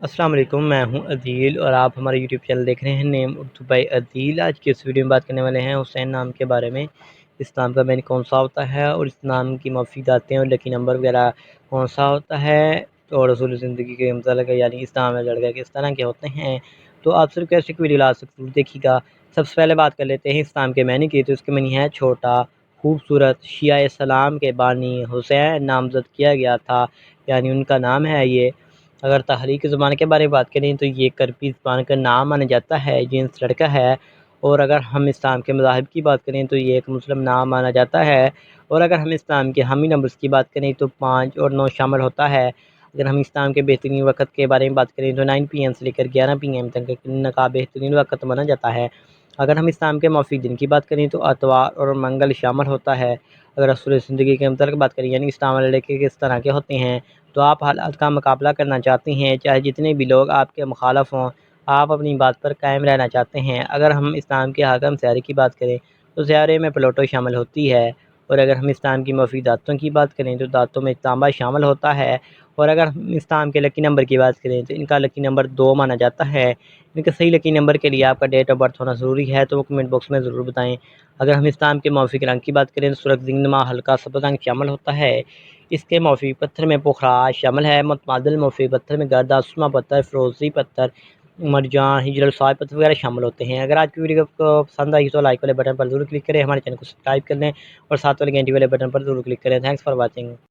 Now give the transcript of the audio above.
السلام علیکم، میں ہوں عدیل اور آپ ہمارے یوٹیوب چینل دیکھ رہے ہیں نیم اردو بائی عدیل۔ آج کی اس ویڈیو میں بات کرنے والے ہیں حسین نام کے بارے میں۔ اسلام کا معنی کون سا ہوتا ہے اور اس نام کی مفیداتیں اور لکی نمبر وغیرہ کون سا ہوتا ہے، اور رسول زندگی کے متعلق یعنی اسلام میں لڑکے کس طرح کے ہوتے ہیں، تو آپ صرف کیسے ویڈیو لا سکتے دیکھیے گا۔ سب سے پہلے بات کر لیتے ہیں اسلام کے معنی کی، تو اس کے معنی ہے چھوٹا، خوبصورت۔ شیعہ اسلام کے بانی حسین نامزد کیا گیا تھا، یعنی ان کا نام ہے یہ۔ اگر تحریک زبان کے بارے میں بات کریں تو یہ کرپی زبان کا نام مانا جاتا ہے، جنس لڑکا ہے۔ اور اگر ہم اسلام کے مذاہب کی بات کریں تو یہ ایک مسلم نام مانا جاتا ہے۔ اور اگر ہم اسلام کے حامی نمبرز کی بات کریں تو 5 اور 9 شامل ہوتا ہے۔ اگر ہم اسلام کے بہترین وقت کے بارے میں بات کریں تو 9 PM سے لے کر 11 PM تک کا بہترین وقت مانا جاتا ہے۔ اگر ہم اسلام کے موافق دن کی بات کریں تو اتوار اور منگل شامل ہوتا ہے۔ اگر رسول زندگی کے متعلق بات کریں یعنی اسلام والے لڑکے کس طرح کے ہوتے ہیں، تو آپ حالات کا مقابلہ کرنا چاہتے ہیں، چاہے جتنے بھی لوگ آپ کے مخالف ہوں، آپ اپنی بات پر قائم رہنا چاہتے ہیں۔ اگر ہم اسلام کے حاکم سیارے کی بات کریں تو سیارے میں پلوٹو شامل ہوتی ہے۔ اور اگر ہم اسلام کی مفید داتوں کی بات کریں تو داتوں میں تانبا شامل ہوتا ہے۔ اور اگر ہم اسلام کے لکی نمبر کی بات کریں تو ان کا لکی نمبر 2 مانا جاتا ہے۔ ان کے صحیح لکی نمبر کے لیے آپ کا ڈیٹ آف برتھ ہونا ضروری ہے، تو وہ کمنٹ باکس میں ضرور بتائیں۔ اگر ہم اسلام کے موافق رنگ کی بات کریں تو سرخ زنگنما ہلکا سبز رنگ شامل ہوتا ہے۔ اس کے موافق پتھر میں پخراج شامل ہے۔ متبادل موافق پتھر میں گرد آسما پتھر، فیروزی پتھر، مرجان، ہجر الصاحب پتھر وغیرہ شامل ہوتے ہیں۔ اگر آج کی ویڈیو کو پسند آئی تو لائک والے بٹن پر ضرور کلک کریں، ہمارے چینل کو سبسکرائب کر لیں اور ساتھ والے گھنٹی والے بٹن پر ضرور کلک کریں۔ Thanks for watching.